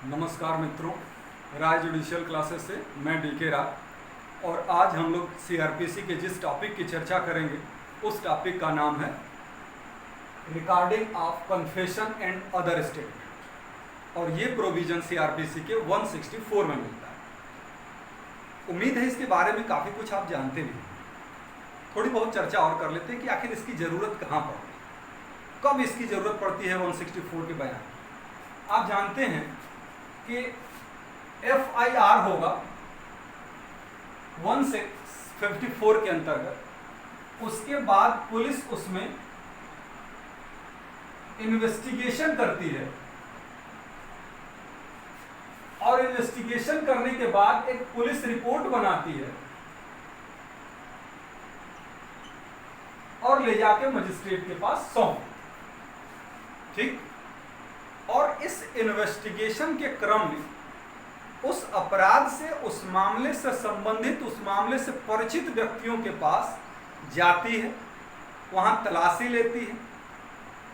नमस्कार मित्रों, राय judicial classes से मैं डीके राय। और आज हम लोग सीआरपीसी के जिस टॉपिक की चर्चा करेंगे उस टॉपिक का नाम है recording of confession and other statement. और ये प्रोविजन सीआरपीसी के 164 में मिलता है। उम्मीद है इसके बारे में काफ़ी कुछ आप जानते भी हैं। थोड़ी बहुत चर्चा और कर लेते हैं कि आखिर इसकी ज़रूरत कहाँ पड़ती है, कब इसकी ज़रूरत पड़ती है 164 के बयान। आप जानते हैं कि FIR होगा 154 के अंतर्गत, उसके बाद पुलिस उसमें इन्वेस्टिगेशन करती है और इन्वेस्टिगेशन करने के बाद एक पुलिस रिपोर्ट बनाती है और ले जाके मजिस्ट्रेट के पास सौंप। ठीक। और इस इन्वेस्टिगेशन के क्रम में उस अपराध से, उस मामले से संबंधित, उस मामले से परिचित व्यक्तियों के पास जाती है, वहाँ तलाशी लेती है,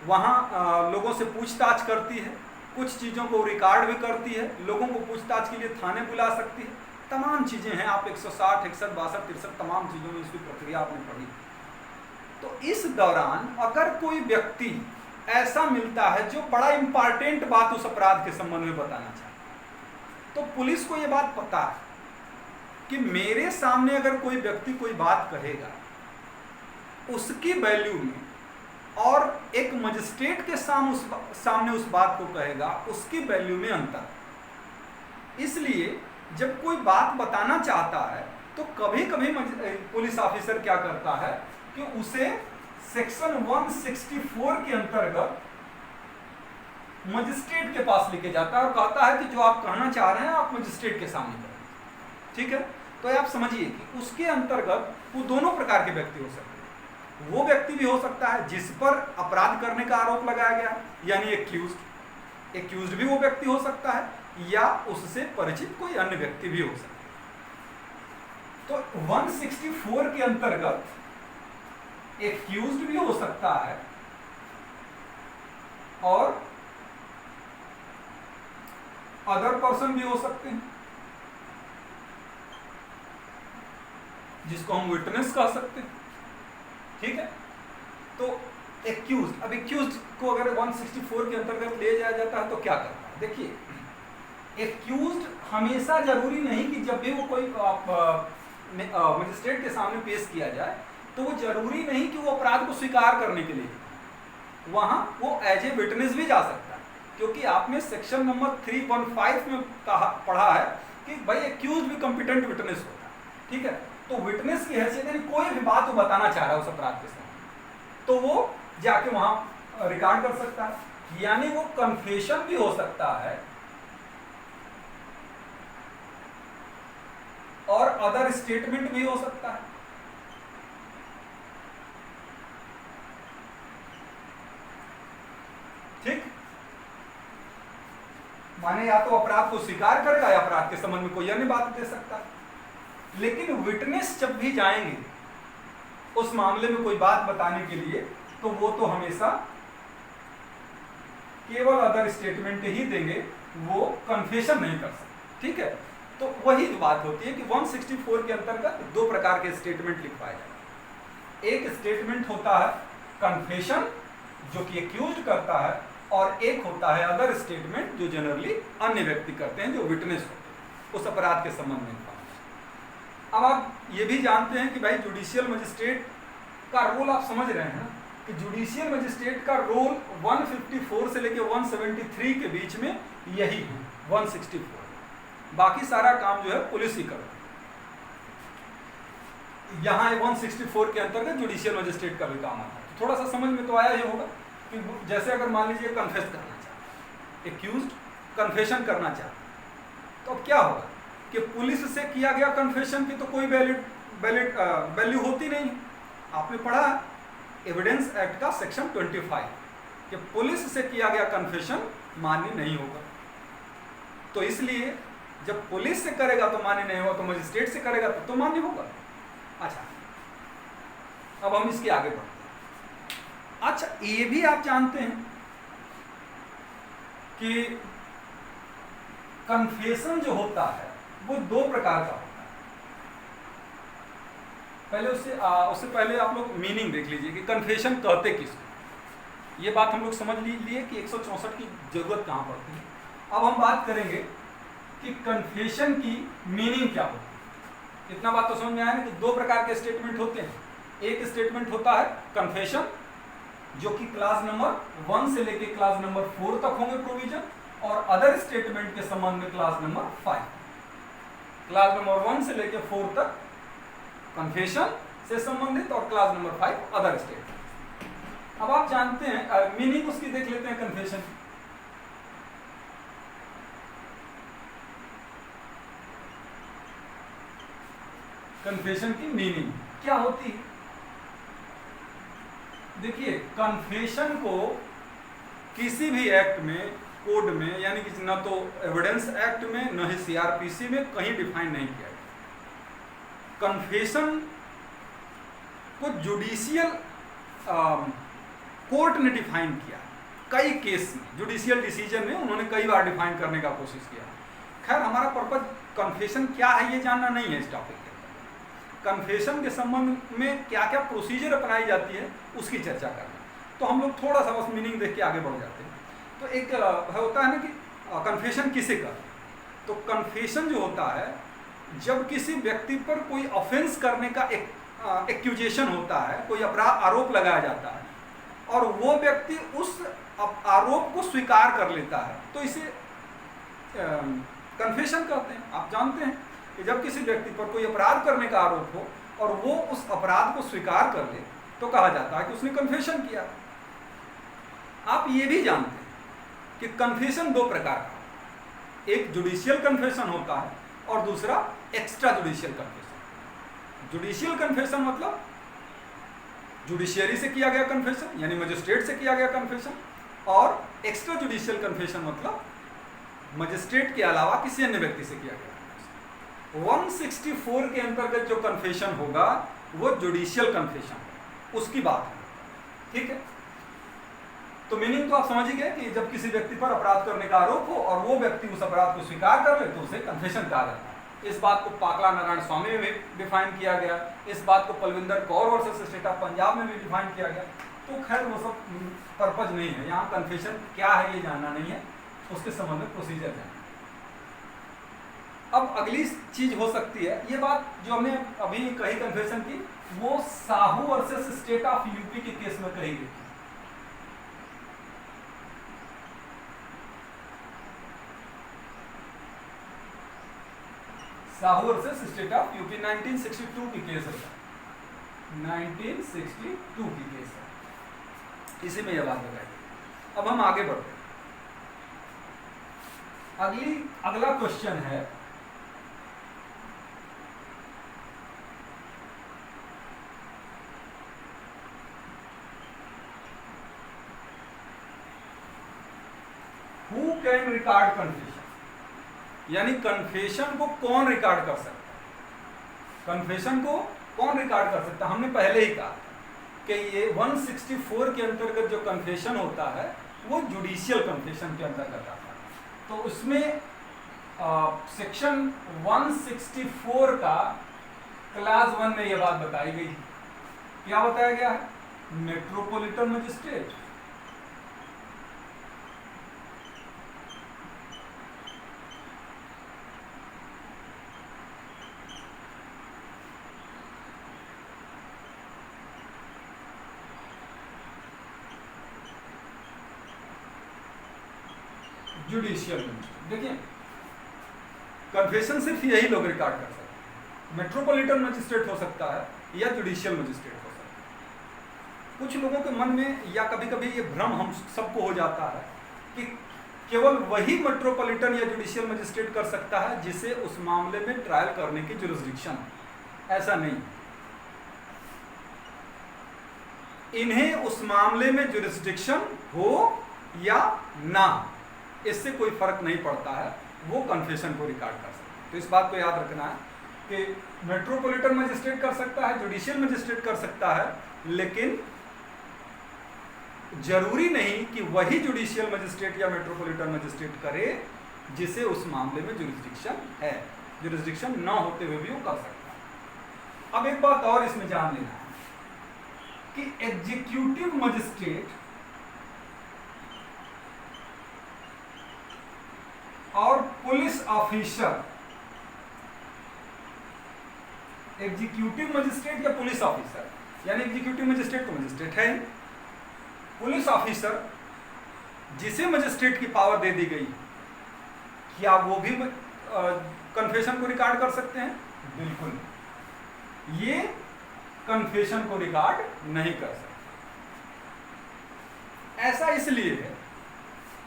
वहाँ लोगों से पूछताछ करती है, कुछ चीज़ों को रिकॉर्ड भी करती है, लोगों को पूछताछ के लिए थाने बुला सकती है। तमाम चीज़ें हैं, आप 160, 61, 62, 63 तमाम चीज़ों में इसकी प्रक्रिया आपने पढ़ी। तो इस दौरान अगर कोई व्यक्ति ऐसा मिलता है जो बड़ा इंपॉर्टेंट बात उस अपराध के संबंध में बताना चाहता है, तो पुलिस को यह बात पता है कि मेरे सामने अगर कोई व्यक्ति कोई बात कहेगा, उसकी वैल्यू में और एक मजिस्ट्रेट के सामने उस बात को कहेगा, उसकी वैल्यू में अंतर। इसलिए जब कोई बात बताना चाहता है तो कभी कभी पुलिस ऑफिसर क्या करता है कि उसे सेक्शन 164 के अंतर्गत मजिस्ट्रेट के पास लेके जाता है और कहता है कि जो आप कहना चाह रहे हैं आप मजिस्ट्रेट के सामने करें। ठीक है, तो आप समझिए कि उसके अंतर्गत वो दोनों प्रकार के व्यक्ति हो सकते हैं। वो व्यक्ति भी हो सकता है जिस पर अपराध करने का आरोप लगाया गया, यानी एक्यूज्ड भी वो व्यक्ति हो सकता है, या उससे परिचित कोई अन्य व्यक्ति भी हो सकता है। तो 164 के अंतर्गत एक्यूज्ड भी हो सकता है और अदर पर्सन भी हो सकते हैं, जिसको हम विटनेस कह सकते हैं। ठीक है, तो एक्यूज्ड, अब एक्यूज्ड को अगर 164 के अंतर्गत ले जाया जाता है तो क्या करता है? देखिए, एक्यूज्ड हमेशा जरूरी नहीं कि जब भी वो कोई मजिस्ट्रेट के सामने पेश किया जाए तो वो जरूरी नहीं कि वो अपराध को स्वीकार करने के लिए, वहां वो एज ए विटनेस भी जा सकता है। क्योंकि आपने सेक्शन नंबर 315 में पढ़ा है कि भाई एक्यूज भी कॉम्पिटेंट विटनेस होता है। ठीक है, तो विटनेस की हैसियत यानी कोई भी बात वो बताना चाह रहा है उस अपराध के सामने, तो वो जाके वहां रिकॉर्ड कर सकता है। यानी वो कन्फेशन भी हो सकता है और अदर स्टेटमेंट भी हो सकता है। ठीक, माने या तो अपराध को स्वीकार करेगा या अपराध के संबंध में कोई अन्य बात दे सकता है। लेकिन विटनेस जब भी जाएंगे उस मामले में कोई बात बताने के लिए, तो वो तो हमेशा केवल अदर स्टेटमेंट ही देंगे, वो कन्फेशन नहीं कर सकते। ठीक है, तो वही बात होती है कि 164 के अंतर्गत दो प्रकार के स्टेटमेंट लिखवाए जाते हैं। एक स्टेटमेंट होता है कन्फेशन जो कि एक्यूज्ड करता है, और एक होता है अदर स्टेटमेंट जो जनरली अन्य व्यक्ति करते हैं, जो विटनेस होते हैं उस अपराध के संबंध में। अब आप ये भी जानते हैं कि भाई जुडिशियल मजिस्ट्रेट का रोल आप समझ रहे हैं कि जुडिशियल मजिस्ट्रेट का रोल 154 से लेकर 173 के बीच में यही है, 164। बाकी सारा काम जो है पुलिस ही करती है। यहाँ 164 के अंतर्गत जुडिशियल मजिस्ट्रेट का भी काम आता है। थोड़ा सा समझ में तो आया ही होगा कि जैसे अगर मान लीजिए कन्फेस करना चाहता, एक्यूज्ड कन्फेशन करना चाहता, तो अब क्या होगा कि पुलिस से किया गया कन्फेशन की तो कोई वैल्यू होती नहीं। आपने पढ़ा एविडेंस एक्ट का सेक्शन 25 कि पुलिस से किया गया कन्फेशन मान्य नहीं होगा। तो इसलिए जब पुलिस से करेगा तो मान्य नहीं होगा, तो मजिस्ट्रेट से करेगा तो मान्य होगा। अच्छा, अब हम इसके आगे बढ़ते हैं। अच्छा, ये भी आप जानते हैं कि कन्फेशन जो होता है वो दो प्रकार का होता है। पहले उससे पहले आप लोग मीनिंग देख लीजिए कि कन्फेशन कहते किसको। ये बात हम लोग समझ लिए कि 164 की जरूरत कहाँ पड़ती है। अब हम बात करेंगे कि कन्फेशन की मीनिंग क्या होती है। इतना बात तो समझ में आया ना कि दो प्रकार के स्टेटमेंट होते हैं। एक स्टेटमेंट होता है कन्फेशन, जो कि क्लास नंबर 1 से लेके क्लास नंबर 4 तक होंगे प्रोविजन, और अदर स्टेटमेंट के संबंध में क्लास नंबर 5। क्लास नंबर 1 से लेके 4 तक कन्फेशन से संबंधित और क्लास नंबर 5 अदर स्टेटमेंट। अब आप जानते हैं मीनिंग उसकी देख लेते हैं कन्फेशन। कन्फेशन की मीनिंग क्या होती है? देखिए, कन्फेशन को किसी भी एक्ट में, कोड में, यानी कि न तो एविडेंस एक्ट में न ही सीआरपीसी में कहीं डिफाइन नहीं किया गया। कन्फेशन को जुडिशियल कोर्ट ने डिफाइन किया कई केस में, जुडिशियल डिसीजन में उन्होंने कई बार डिफाइन करने का कोशिश किया। खैर, हमारा पर्पज कन्फेशन क्या है ये जानना नहीं है इस टॉपिक के। कन्फेशन के संबंध में क्या क्या प्रोसीजर अपनाई जाती है उसकी चर्चा करना। तो हम लोग थोड़ा सा बस मीनिंग देख के आगे बढ़ जाते हैं। तो एक होता है ना कि कन्फेशन किसे कहते हैं। तो कन्फेशन जो होता है, जब किसी व्यक्ति पर कोई ऑफेंस करने का एक एक्यूजेशन होता है, कोई अपराध आरोप लगाया जाता है और वो व्यक्ति उस आरोप को स्वीकार कर लेता है, तो इसे कन्फेशन कहते हैं। आप जानते हैं कि जब किसी व्यक्ति पर कोई अपराध करने का आरोप हो और वो उस अपराध को स्वीकार कर ले तो कहा जाता है कि उसने कन्फेशन किया। आप ये भी जानते हैं कि कन्फेशन दो प्रकार का, एक जुडिशियल कन्फेशन होता है और दूसरा extra judicial confession. Judicial confession मतलब जुडिशियरी से किया गया कन्फेशन, यानी मजिस्ट्रेट से किया गया कन्फेशन, और एक्स्ट्रा जुडिशियल कन्फेशन मतलब मजिस्ट्रेट के अलावा किसी अन्य व्यक्ति से किया गया। 164 के अंतर्गत जो कन्फेशन होगा वो जुडिशियल कन्फेशन है, उसकी बात है। ठीक है, तो मीनिंग तो आप समझ ही गए कि जब किसी व्यक्ति पर अपराध करने का आरोप हो और वो व्यक्ति उस अपराध को स्वीकार कर ले तो उसे कन्फेशन कहा जाता है। इस बात को पाकला नारायण स्वामी में भी डिफाइन किया गया, इस बात को Palvinder Kaur versus state of Punjab में भी डिफाइन किया गया। तो खैर वो सब पर्पज नहीं है, यहाँ कन्फेशन क्या है ये जानना नहीं है, उसके संबंध में प्रोसीजर है। अब अगली चीज हो सकती है, ये बात जो हमने अभी कही कन्फेशन की, वो Sahu versus state of UP के केस में कही गई। Sahu versus state of UP 1962 की केस है, 1962 की केस है, इसी में यह बात बताई। अब हम आगे बढ़ते हैं। अगला क्वेश्चन है, हु कैन रिकॉर्ड कन्फेशन, यानी कन्फेशन को कौन रिकॉर्ड कर सकता है। कन्फेशन को कौन रिकॉर्ड कर सकता है? हमने पहले ही कहा कि ये 164 के अंतर्गत जो कन्फेशन होता है वो जुडिशियल कन्फेशन के अंतर्गत आता है। तो उसमें सेक्शन 164 का क्लास 1 में ये बात बताई गई। क्या बताया गया है? Metropolitan magistrate judicial magistrate. देखिए, कन्फेशन सिर्फ यही लोग रिकॉर्ड कर सकते हैं। मेट्रोपॉलिटन मजिस्ट्रेट हो सकता है या जुडिशियल मजिस्ट्रेट हो सकता है। कुछ लोगों के मन में या कभी कभी ये भ्रम हम सबको हो जाता है कि केवल वही मेट्रोपॉलिटन या जुडिशियल मजिस्ट्रेट कर सकता है जिसे उस मामले में ट्रायल करने की जुरिस्डिक्शन है। ऐसा नहीं, इन्हें उस मामले में जुरिस्डिक्शन हो या ना, इससे कोई फर्क नहीं पड़ता है, वो कन्फेशन को रिकॉर्ड कर सकते हैं। तो इस बात को याद रखना है कि मेट्रोपॉलिटन मजिस्ट्रेट कर सकता है, जुडिशियल मजिस्ट्रेट कर सकता है, लेकिन जरूरी नहीं कि वही जुडिशियल मजिस्ट्रेट या मेट्रोपॉलिटन मजिस्ट्रेट करे जिसे उस मामले में जुरिस्डिक्शन है। जुरिस्डिक्शन न होते हुए भी वो कर सकता है। अब एक बात और इसमें जान लेना है कि एग्जीक्यूटिव मजिस्ट्रेट और पुलिस ऑफिसर, एग्जीक्यूटिव मजिस्ट्रेट या पुलिस ऑफिसर, यानी एग्जीक्यूटिव मजिस्ट्रेट तो मजिस्ट्रेट है, पुलिस ऑफिसर जिसे मजिस्ट्रेट की पावर दे दी गई, क्या वो भी कन्फेशन को रिकॉर्ड कर सकते हैं? बिल्कुल, ये कन्फेशन को रिकॉर्ड नहीं कर सकते। ऐसा इसलिए है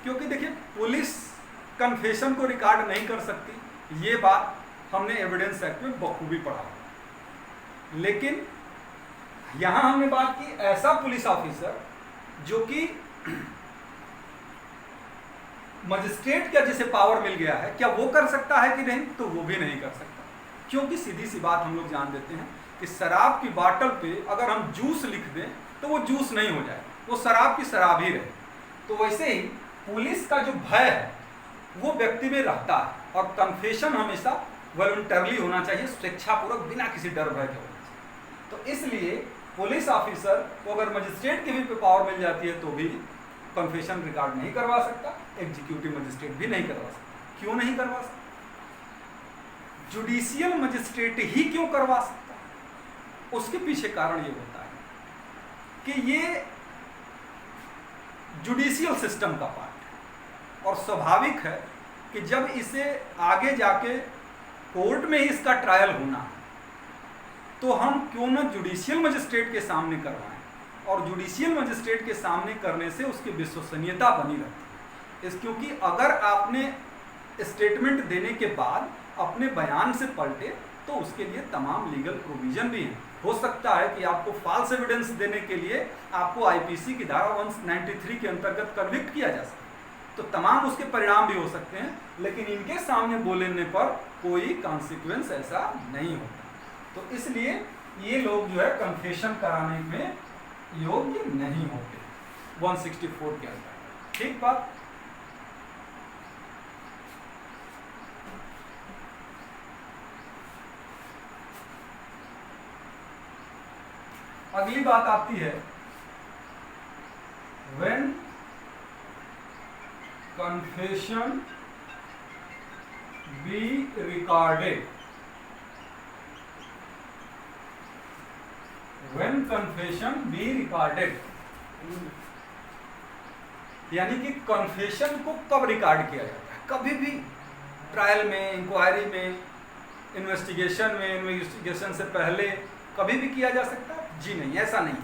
क्योंकि देखिए, पुलिस कन्फेशन को रिकॉर्ड नहीं कर सकती, ये बात हमने एविडेंस एक्ट में बखूबी पढ़ा। लेकिन यहां हमने बात की ऐसा पुलिस ऑफिसर जो कि मजिस्ट्रेट का जिसे पावर मिल गया है, क्या वो कर सकता है कि नहीं? तो वो भी नहीं कर सकता, क्योंकि सीधी सी बात हम लोग जान देते हैं कि शराब की बाटल पे अगर हम जूस लिख दें तो वो जूस नहीं हो जाए, वो शराब की शराब ही रहे। तो वैसे ही पुलिस का जो भय है वो व्यक्ति में रहता है, और कन्फेशन हमेशा वॉलंटरली होना चाहिए, स्वेच्छापूर्वक, बिना किसी डर भय के होना चाहिए। तो इसलिए पुलिस ऑफिसर को अगर मजिस्ट्रेट की भी पावर मिल जाती है तो भी कन्फेशन रिकॉर्ड नहीं करवा सकता, एग्जीक्यूटिव मजिस्ट्रेट भी नहीं करवा सकता। क्यों नहीं करवा सकता? जुडिशियल मजिस्ट्रेट ही क्यों करवा सकता? उसके पीछे कारण ये होता है कि ये जुडिशियल सिस्टम का पार्ट है, और स्वाभाविक है कि जब इसे आगे जाके कोर्ट में ही इसका ट्रायल होना है तो हम क्यों ना जुडिशियल मजिस्ट्रेट के सामने करवाएं, और जुडिशियल मजिस्ट्रेट के सामने करने से उसकी विश्वसनीयता बनी रहती है। इस क्योंकि अगर आपने स्टेटमेंट देने के बाद अपने बयान से पलटे तो उसके लिए तमाम लीगल प्रोविजन भी हैं। हो सकता है कि आपको फॉल्स एविडेंस देने के लिए आपको आईपीसी की धारा 193 के अंतर्गत कन्विक्ट किया जा सकता है, तो तमाम उसके परिणाम भी हो सकते हैं, लेकिन इनके सामने बोलने पर कोई कॉन्सिक्वेंस ऐसा नहीं होता। तो इसलिए ये लोग जो है कन्फेशन कराने में योग्य नहीं होते 164 के अंदर। ठीक बात। अगली बात आती है when confession be recorded, when confession be recorded, यानी कि कन्फेशन को कब रिकॉर्ड किया जाता है? कभी भी ट्रायल में, इंक्वायरी में, इन्वेस्टिगेशन में, इन्वेस्टिगेशन से पहले कभी भी किया जा सकता है? जी नहीं, ऐसा नहीं।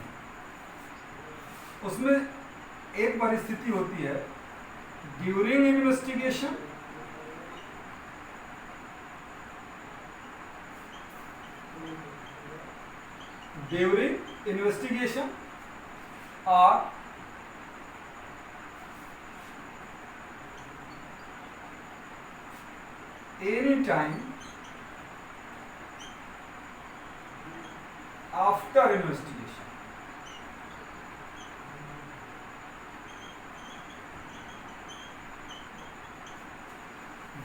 उसमें एक परिस्थिति होती है ड्यूरिंग इन्वेस्टिगेशन, ड्यूरिंग इन्वेस्टिगेशन और any time after investigation.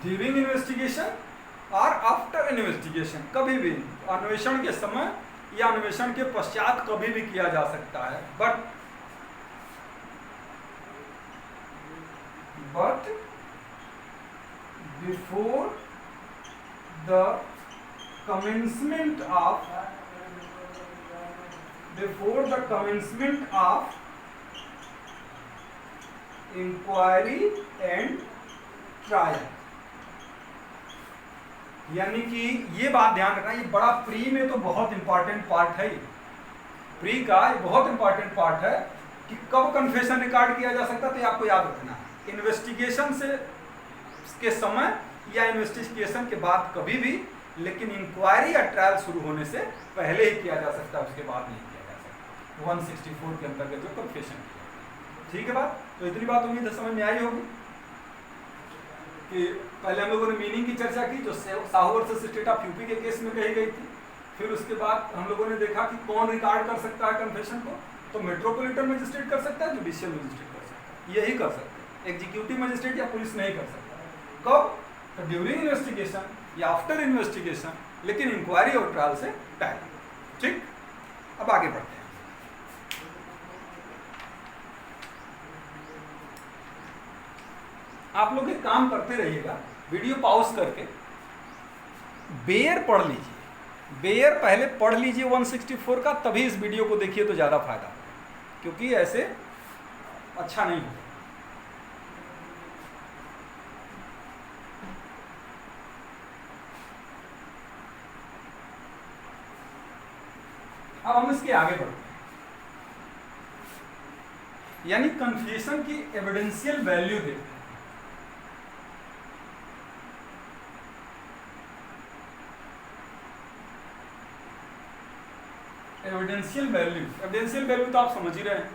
During investigation और आफ्टर इन्वेस्टिगेशन, कभी भी अन्वेषण के समय या अन्वेषण के पश्चात कभी भी किया जा सकता है, but before the commencement of inquiry and trial। यानी कि ये बात ध्यान रखना, ये बड़ा प्री में तो बहुत इंपॉर्टेंट पार्ट है, प्री का ये बहुत इंपॉर्टेंट पार्ट है कि कब कन्फेशन रिकॉर्ड किया जा सकता है। तो आपको याद रखना है इन्वेस्टिगेशन से के समय या इन्वेस्टिगेशन के बाद कभी भी, लेकिन इंक्वायरी या ट्रायल शुरू होने से पहले ही किया जा सकता है, उसके बाद नहीं किया जा सकता। 164 के अंतर्गत जो कन्फेशन किया। ठीक है बात। तो इतनी बात उम्मीद है समझ में आई होगी कि पहले हम लोगों ने मीनिंग की चर्चा की जो Sahu versus state of UP के केस में कही गई थी। फिर उसके बाद हम लोगों ने देखा कि कौन रिकॉर्ड कर सकता है कन्फेशन को, तो मेट्रोपॉलिटन मजिस्ट्रेट कर सकता है, जुडिशियल मजिस्ट्रेट कर सकता है, यही कर सकते हैं। एग्जीक्यूटिव मजिस्ट्रेट या पुलिस नहीं कर सकता। कब? तो ड्यूरिंग इन्वेस्टिगेशन या आफ्टर इन्वेस्टिगेशन, लेकिन इंक्वायरी और ट्रायल से पहले। ठीक, अब आगे बढ़ते हैं। आप लोग एक काम करते रहिएगा, वीडियो पॉज करके बेयर पढ़ लीजिए, बेयर पहले पढ़ लीजिए 164 का, तभी इस वीडियो को देखिए तो ज़्यादा फायदा होगा, क्योंकि ऐसे अच्छा नहीं होगा। अब हम इसके आगे बढ़ते हैं, यानी कन्फेशन की एविडेंशियल वैल्यू देखते हैं। एविडेंशियल वैल्यू तो आप समझ ही रहे हैं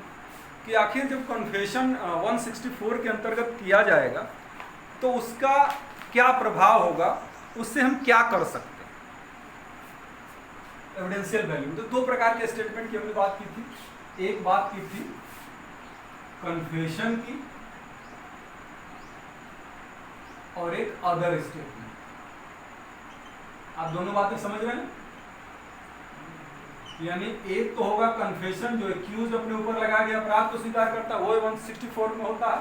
कि आखिर जब कन्फेशन 164 के अंतर्गत किया जाएगा तो उसका क्या प्रभाव होगा, उससे हम क्या कर सकते हैं। एविडेंशियल वैल्यू तो दो प्रकार के स्टेटमेंट की हमने बात की थी। एक बात की थी कन्फेशन की और एक अदर स्टेटमेंट। आप दोनों बातें समझ रहे हैं? यानी एक तो होगा कन्फेशन, जो एक्यूज अपने ऊपर लगा के अपराध को स्वीकार करता है, वो 164 में होता है,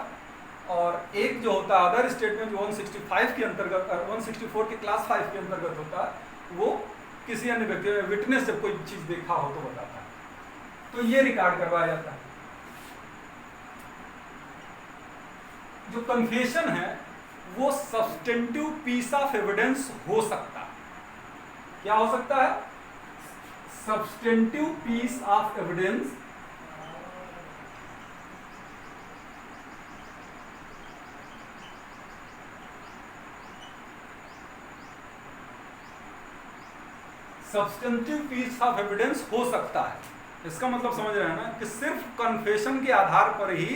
और एक जो होता है अदर स्टेटमेंट जो 165 के अंतर्गत 164 के क्लास 5 के अंतर्गत होता है, वो किसी अन्य व्यक्ति विटनेस जब कोई चीज देखा हो तो बताता है, तो ये रिकॉर्ड करवाया जाता है। जो कन्फेशन है वो सब्सटेंटिव पीस ऑफ एविडेंस हो सकता है। क्या हो सकता है? Substantive piece of evidence substantive piece of evidence हो सकता है। इसका मतलब समझ रहे हैं ना कि सिर्फ कन्फेशन के आधार पर ही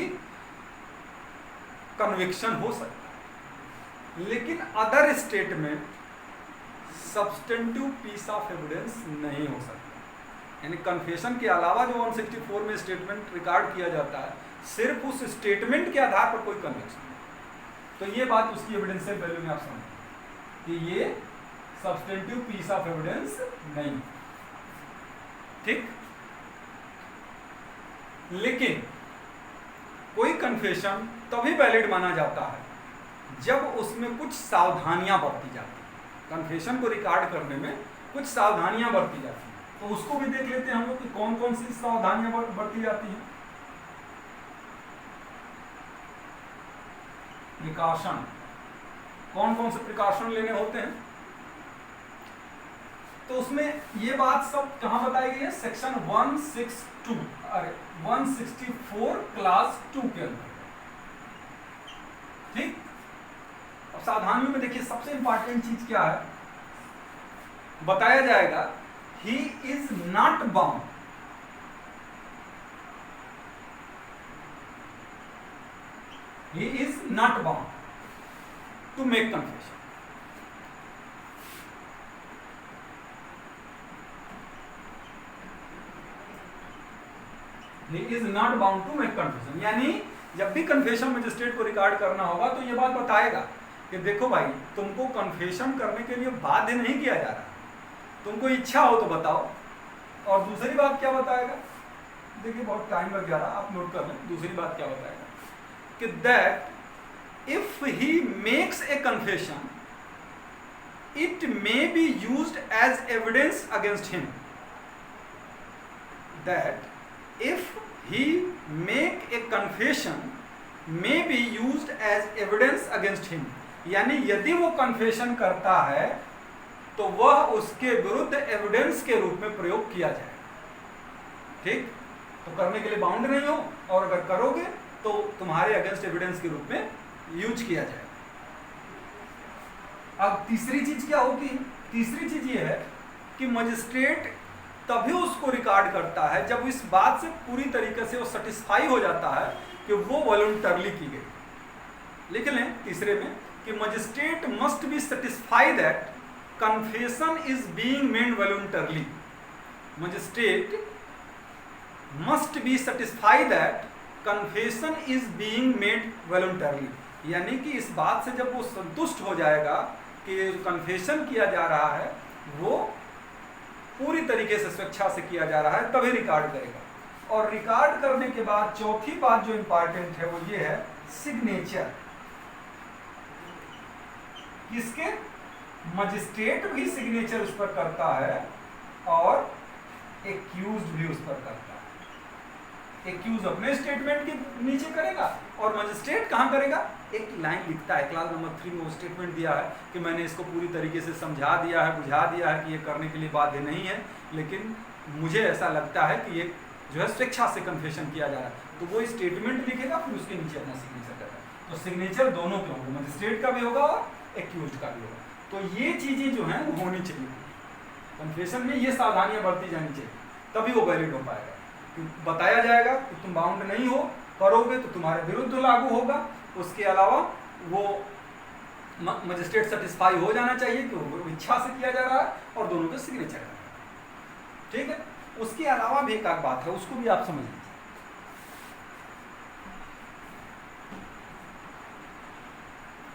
कन्विक्शन हो सकता है, लेकिन other statement substantive piece of evidence नहीं हो सकता। यानी कन्फेशन के अलावा जो 164 में स्टेटमेंट रिकॉर्ड किया जाता है, सिर्फ उस स्टेटमेंट के आधार पर कोई कन्विक्शन नहीं। तो ये बात उसकी एविडेंशियल वैल्यू में आप समझें कि ये सब्सटेंटिव पीस ऑफ एविडेंस नहीं। ठीक, लेकिन कोई कन्फेशन तभी वैलिड माना जाता है जब उसमें कुछ सावधानियां बरती जाती हैं। कन्फेशन को रिकॉर्ड करने में कुछ सावधानियां बरती जाती हैं, तो उसको भी देख लेते हैं हम लोग कि कौन कौन सी सावधानियां बरती जाती हैं। प्रिकॉशन, कौन कौन से प्रिकॉशन लेने होते हैं, तो उसमें ये बात सब कहां बताई गई है? सेक्शन 164 क्लास 2 के अंदर। ठीक, अब सावधानियों में देखिए सबसे इंपॉर्टेंट चीज क्या है, बताया जाएगा he is not bound to make confession. He is not bound to make confession, यानी जब भी कन्फेशन मजिस्ट्रेट को रिकॉर्ड करना होगा तो ये बात बताएगा कि देखो भाई, तुमको कन्फेशन करने के लिए बाध्य नहीं किया जा रहा, तुमको इच्छा हो तो बताओ। और दूसरी बात क्या बताएगा, देखिए बहुत टाइम लग जा रहा, आप नोट कर लें। दूसरी बात क्या बताएगा कि that if he makes a confession it may be used as evidence against him. That if he make a confession may be used as evidence against him, यानी यदि वो कन्फेशन करता है तो वह उसके विरुद्ध एविडेंस के रूप में प्रयोग किया जाए। ठीक, तो करने के लिए बाउंड नहीं हो, और अगर करोगे तो तुम्हारे अगेंस्ट एविडेंस के रूप में यूज किया जाए। अब तीसरी चीज क्या होगी? तीसरी चीज ये है कि मजिस्ट्रेट तभी उसको रिकॉर्ड करता है जब इस बात से पूरी तरीके से वो सेटिस्फाई हो जाता है कि वो वॉलंटरली की गई। लिख लें तीसरे में कि magistrate must be satisfy that confession is being made voluntarily. Magistrate must be satisfy that confession is being made voluntarily, यानी कि इस बात से जब वो संतुष्ट हो जाएगा कि जो कन्फेशन किया जा रहा है वो पूरी तरीके से स्वेच्छा से किया जा रहा है, तभी रिकॉर्ड करेगा। और रिकॉर्ड करने के बाद चौथी बात जो इंपॉर्टेंट है वो ये है सिग्नेचर। किसके? मजिस्ट्रेट भी सिग्नेचर उस पर करता है और एक्यूज्ड भी उस पर करता है। एक्यूज अपने स्टेटमेंट के नीचे करेगा और मजिस्ट्रेट कहाँ करेगा? एक लाइन लिखता है, क्लास नंबर 3 में वो स्टेटमेंट दिया है कि मैंने इसको पूरी तरीके से समझा दिया है, बुझा दिया है कि ये करने के लिए बाध्य नहीं है, लेकिन मुझे ऐसा लगता है कि ये जो है स्वेच्छा से कन्फेशन किया जा रहा है, तो वो स्टेटमेंट लिखेगा, फिर उसके नीचे अपना सिग्नेचर करेगा। तो सिग्नेचर दोनों के होंगे, मजिस्ट्रेट का भी होगा और एक्यूज्ड का भी होगा। तो ये चीजें जो हैं वो होनी चाहिए कन्फेशन में, ये सावधानियां बरती जानी चाहिए, तभी वो वैलिड हो पाएगा। बताया जाएगा कि तुम बाउंड नहीं हो, करोगे तो तुम्हारे विरुद्ध लागू होगा। उसके अलावा वो मजिस्ट्रेट सेटिस्फाई हो जाना चाहिए कि वो इच्छा से किया जा रहा है और दोनों के सिग्नेचर है, ठीक है। उसके अलावा भी एक आध बात है, उसको भी आप समझ लीजिए।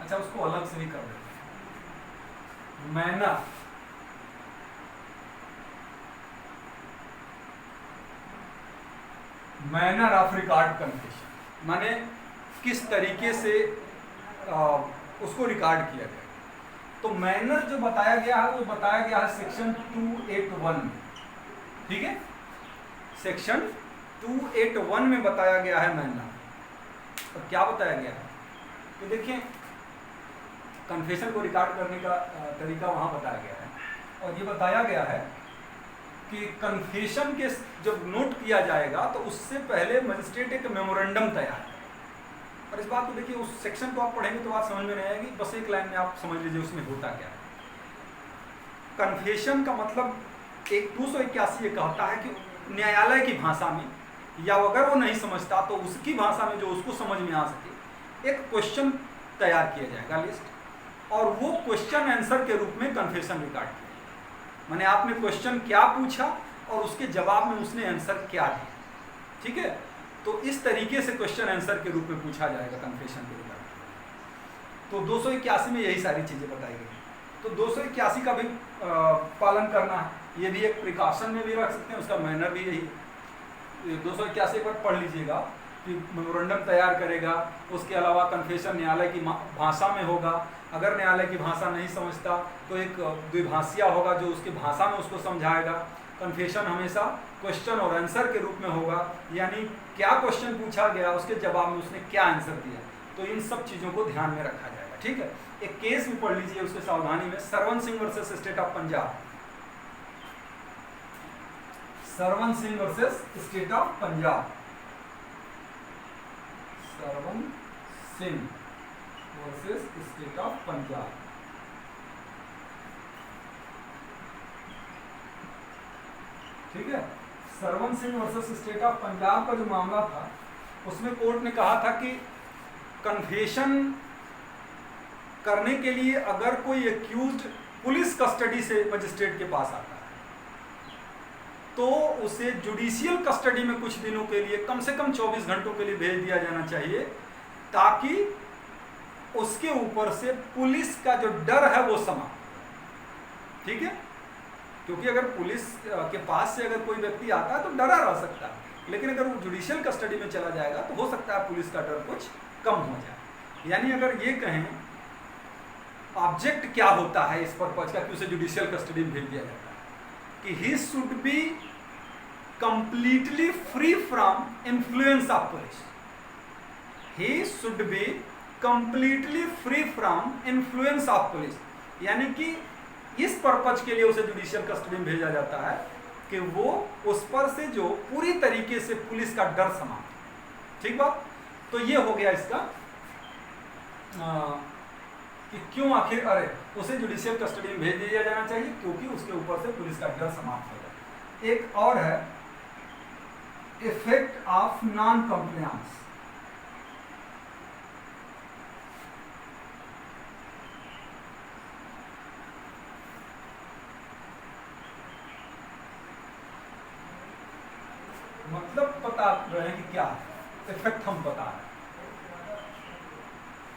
अच्छा, उसको अलग से भी कर देते हैं। मैनर ऑफ रिकॉर्ड कन्फेशन, माने किस तरीके से उसको रिकॉर्ड किया गया। तो मैनर जो बताया गया है वो बताया गया है सेक्शन 281 में, ठीक है। सेक्शन 281 में बताया गया है मैनर। और क्या बताया गया है तो देखिए, कन्फेशन को रिकॉर्ड करने का तरीका वहां बताया गया है और ये बताया गया है कि कन्फेशन के जब नोट किया जाएगा तो उससे पहले मजिस्ट्रेट एक मेमोरेंडम तैयार करेगा। और इस बात को देखिए, उस सेक्शन को आप पढ़ेंगे तो बात समझ में नहीं आएगी, बस एक लाइन में आप समझ लीजिए उसमें होता क्या है। कन्फेशन का मतलब एक 281 ये कहता है कि न्यायालय की भाषा में, या अगर वो नहीं समझता तो उसकी भाषा में जो उसको समझ में आ सके, एक क्वेश्चन तैयार किया जाएगा लिस्ट, और वो क्वेश्चन आंसर के रूप में कन्फेशन रिकॉर्ड किया। मैंने आपने क्वेश्चन क्या पूछा और उसके जवाब में उसने आंसर क्या दिया, ठीक है। तो इस तरीके से क्वेश्चन आंसर के रूप में पूछा जाएगा कन्फेशन के रिकॉर्ड। तो 281 में यही सारी चीजें बताई गई। तो 281 का भी पालन करना है, ये भी एक प्रिकॉशन में भी रख सकते हैं, उसका मैनर भी यही। 281 एक बार पढ़ लीजिएगा कि मेमोरेंडम तैयार करेगा, उसके अलावा कन्फेशन न्यायालय की भाषा में होगा, अगर न्यायालय की भाषा नहीं समझता तो एक द्विभाषिया होगा जो उसकी भाषा में उसको समझाएगा। कन्फेशन हमेशा क्वेश्चन और आंसर के रूप में होगा, यानी क्या क्वेश्चन पूछा गया उसके जवाब में उसने क्या आंसर दिया, तो इन सब चीज़ों को ध्यान में रखा जाएगा, ठीक है। एक केस भी पढ़ लीजिए उसके सावधानी में, Sarwan Singh versus state of Punjab. Sarwan Singh versus state of Punjab, Sarwan Singh versus state of Punjab. ठीक है, Sarwan Singh versus state of Punjab का जो मामला था उसमें कोर्ट ने कहा था कि कन्फेशन करने के लिए अगर कोई एक्यूज्ड पुलिस कस्टडी से मजिस्ट्रेट के पास आता है तो उसे जुडिशियल कस्टडी में कुछ दिनों के लिए, कम से कम 24 घंटों के लिए भेज दिया जाना चाहिए, ताकि उसके ऊपर से पुलिस का जो डर है वो समाप्त। ठीक है, क्योंकि अगर पुलिस के पास से अगर कोई व्यक्ति आता है तो डरा रह सकता है, लेकिन अगर वो जुडिशियल कस्टडी में चला जाएगा तो हो सकता है पुलिस का डर कुछ कम हो जाए। यानी अगर ये कहें ऑब्जेक्ट क्या होता है इस पर्पज का कि उसे जुडिशियल कस्टडी में भेज दिया जाता है, कि he should be completely free from influence of police. He should be completely free from influence of police, यानी कि इस पर्पज के लिए उसे जुडिशियल कस्टडी में भेजा जाता है कि वो उस पर से जो पूरी तरीके से पुलिस का डर समाप्त। ठीक बात, तो ये हो गया इसका कि क्यों आखिर अरे उसे जुडिशियल कस्टडी में भेज दिया जाना चाहिए, क्योंकि उसके ऊपर से पुलिस का डर समाप्त हो जाए। एक और है इफेक्ट ऑफ नॉन कंप्लायंस। मतलब बता रहे हैं कि क्या इफेक्ट हम बता रहे हैं।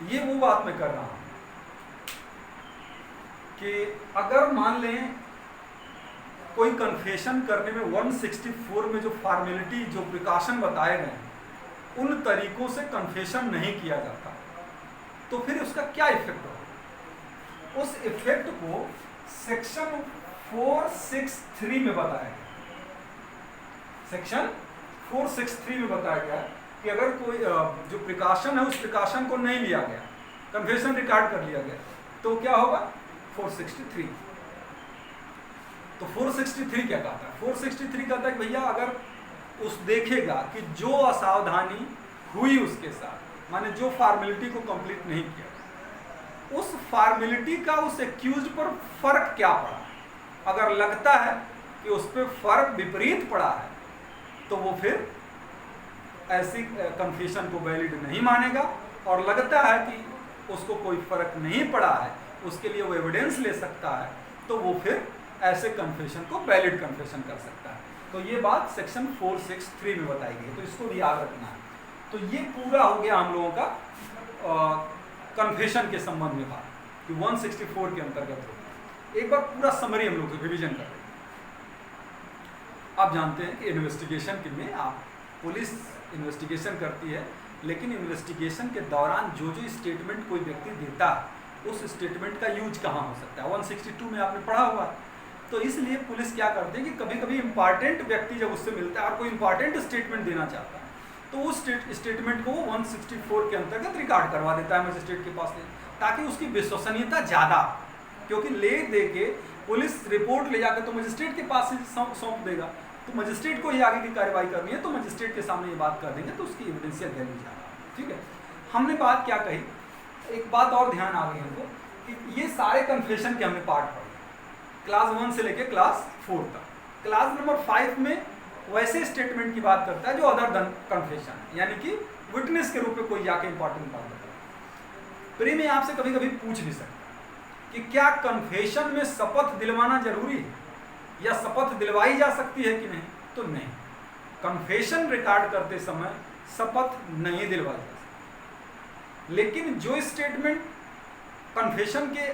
ये वो बात मैं कर रहा हूं कि अगर मान लें कोई कन्फेशन करने में 164 में जो फॉर्मेलिटी, जो प्रिकॉशन बताए गए हैं, उन तरीकों से कन्फेशन नहीं किया जाता, तो फिर उसका क्या इफेक्ट होगा? उस इफेक्ट को सेक्शन 463 में बताया गया। सेक्शन 463 में बताया गया कि अगर कोई जो प्रिकॉशन है उस प्रिकॉशन को नहीं लिया गया, कन्फेशन रिकॉर्ड कर लिया गया, तो क्या होगा? 463। तो 463 क्या कहता है? 463 कहता है कि भैया अगर उस देखेगा कि जो असावधानी हुई उसके साथ, माने जो फॉर्मेलिटी को कंप्लीट नहीं किया, उस फॉर्मेलिटी का उस एक्यूज पर फर्क क्या पड़ा, अगर लगता है कि उस पर फर्क विपरीत पड़ा है, तो वो फिर ऐसी कन्फेशन को वैलिड नहीं मानेगा, और लगता है कि उसको कोई फर्क नहीं पड़ा है, उसके लिए वो एविडेंस ले सकता है, तो वो फिर ऐसे कन्फेशन को वैलिड कन्फेशन कर सकता है। तो ये बात सेक्शन 463 में बताई गई है, तो इसको भी याद रखना है। तो ये पूरा हो गया हम लोगों का कन्फेशन के संबंध में बात, कि 164 के अंतर्गत हो। एक बार पूरा समरी हम लोग रिवीजन कर रहे हैं। आप जानते हैं कि इन्वेस्टिगेशन के में आप पुलिस इन्वेस्टिगेशन करती है, लेकिन इन्वेस्टिगेशन के दौरान जो जो स्टेटमेंट कोई व्यक्ति देता है, उस स्टेटमेंट का यूज कहाँ हो सकता है? 162 में आपने पढ़ा हुआ। तो इसलिए पुलिस क्या करती है कि कभी कभी इंपॉर्टेंट व्यक्ति जब उससे मिलता है और कोई इंपॉर्टेंट स्टेटमेंट देना चाहता है, तो उस स्टेटमेंट को 164 के अंतर्गत रिकॉर्ड करवा देता है मजिस्ट्रेट के पास, ताकि उसकी विश्वसनीयता ज़्यादा, क्योंकि ले दे के पुलिस रिपोर्ट ले जाकर तो मजिस्ट्रेट के पास ही सौंप देगा, तो मजिस्ट्रेट को ही आगे की कार्रवाई करनी है, तो मजिस्ट्रेट के सामने ये बात कर देंगे, तो उसकी एविडेंशियल वैल्यू ज़्यादा। ठीक है, हमने बात क्या कही? एक बात और ध्यान आ गई हमको कि ये सारे कन्फेशन के हमने पार्ट पढ़े, क्लास 1 से लेके क्लास 4 तक। क्लास नंबर 5 में वैसे स्टेटमेंट की बात करता है जो अदर देन कन्फेशन, यानी कि विटनेस के रूप में कोई जाके इंपॉर्टेंट बात बताता है। प्री में आपसे कभी कभी पूछ भी सकता कि क्या कन्फेशन में शपथ दिलवाना जरूरी है, या शपथ दिलवाई जा सकती है कि नहीं? तो नहीं, कन्फेशन रिकॉर्ड करते समय शपथ नहीं दिलवाई जा सकती। लेकिन जो स्टेटमेंट कन्फेशन के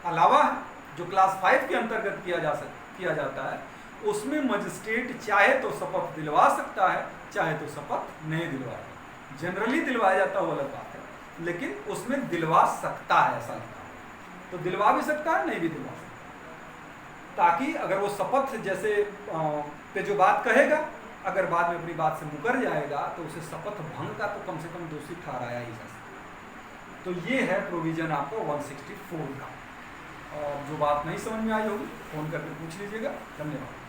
अलावा है, जो क्लास 5 के अंतर्गत किया जाता है, उसमें मजिस्ट्रेट चाहे तो शपथ दिलवा सकता है, चाहे तो शपथ नहीं दिलवाएगा। जनरली दिलवाया जाता है वो अलग बात है, लेकिन उसमें दिलवा सकता है, ऐसा लिखा है। तो दिलवा भी सकता है, नहीं भी दिलवा सकता, ताकि अगर वो शपथ जैसे पे जो बात कहेगा, अगर बाद में अपनी बात से मुकर जाएगा, तो उसे शपथ भंग का तो कम से कम दोषी ठहराया ही जा सकता। तो ये है प्रोविजन आपको 164 का। और जो बात नहीं समझ में आई होगी, फ़ोन करके पूछ लीजिएगा। धन्यवाद।